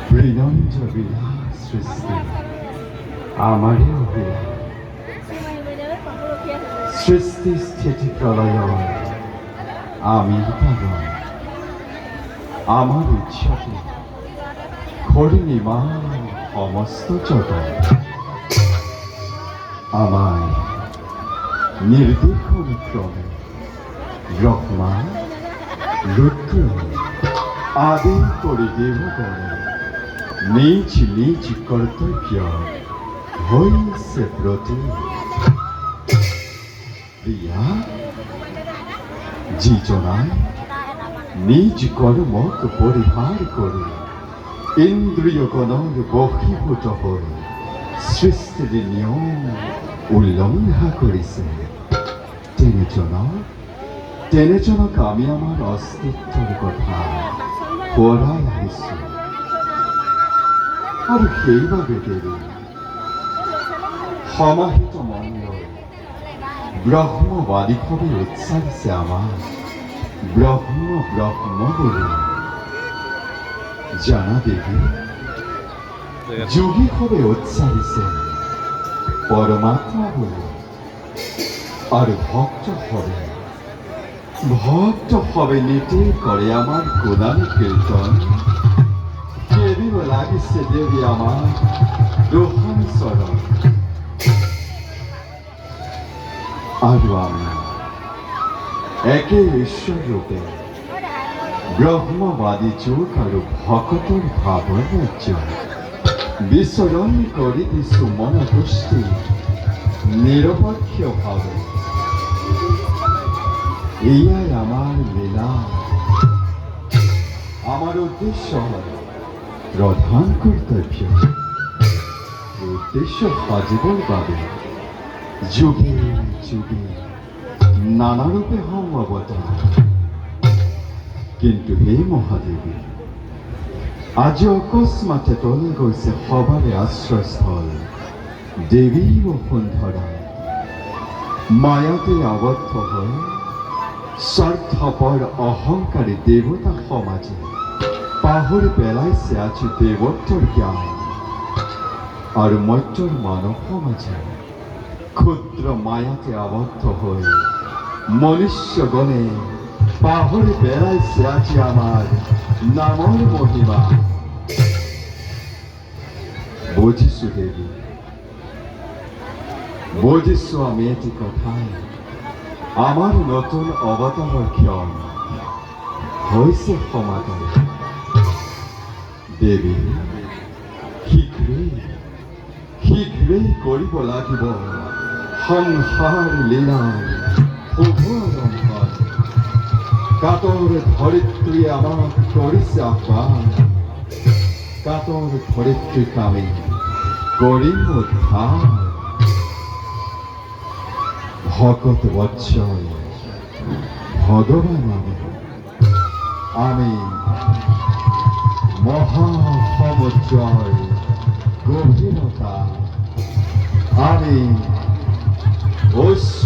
বৃনঞ্জ বিলাস সৃষ্টি আমাৰেও বিলাস সৃষ্টি স্থিতি প্ৰলয়ৰ আমি পাগল আমাৰ ইচ্ছাতে কৰি নিৰ্মাণ সমস্ত জগত আমাৰ নিৰ্দেশন ক্ৰমে ব্ৰহ্মা রুদ্র আদি করে দেবগণে নিজ নিজ কর্তব্য হইছে প্রতি প্রিয়া যিজনায় নিজ কর্মক পরিহার করে ইন্দ্রিয়গণর বহিভূত হয়ে সৃষ্টির নিয়ম উল্লংঘা কৰিছে তেনেজনক আমি আমাৰ অস্তিত্বৰ কথা সোঁৱৰাই আহিছোঁ আৰু সেইবাবে দেৱী সমাহিত মন লৈ ব্ৰহ্মবাদীভাৱে উচ্চাৰিছে আমাৰ ব্ৰহ্ম ব্ৰহ্ম বুলি জানা দেৱী যোগীভাৱে উচ্চাৰিছে পৰমাত্মা বুলি আৰু ভক্ত হবে নীতি করে আমার গোদানি কীর্তন কেবিও লাগিছে দেবী আমার রোহান চরণ আৰু আমি একে ঈশ্বৰ ৰূপে ব্ৰহ্মবাদী যুগ আৰু ভকতৰ ভাৱৰ ৰাজ্য বিচৰণ কৰি দিছো মন পুষ্টি নিৰপেক্ষভাৱে এয়াই আমার লীলা আমার উদ্দেশ্য প্রধান কর্তব্য উদ্দেশ্য সাজিবৰ বাবে যুগে যুগে নানা রূপে হওঁ অৱতাৰ কিন্তু হে মহাদেৱী আজি অকস্মাতে তলে গৈছে সবাৰে আশ্ৰয়স্থল দেৱী বসুন্ধৰা মায়াতে আবদ্ধ হৈ স্বাৰ্থপৰ অহংকাৰী দেৱতা সমাজে পাহৰি পেলাইছে আজি দেৱত্বৰ জ্ঞান আৰু মৰ্ত্যৰ মানৱ সমাজে ক্ষুদ্ৰ মায়াতে আবদ্ধ হৈ মনুষ্যগণে পাহৰি পেলাইছে আজি আমাৰ নামৰ মহিমা বুজিছো দেৱী বুজিছো আমি এটি কথাই আমার নতুন অবতাৰৰ ক্ষণ হৈছে সমাগম দেৱী শীঘ্ৰেই কৰিব লাগিব সংসাৰ লীলাৰ শুভ আৰম্ভণ কাতৰ ধৰিত্ৰীয়ে আমাক কৰিছে আহ্বান কাতৰ ধৰিত্ৰীক আমি কৰিম উদ্ধাৰ ভকত বৎসল ভগবান আমি মহাসমুদ্ৰৰ গভীৰতা আমি উচ্চ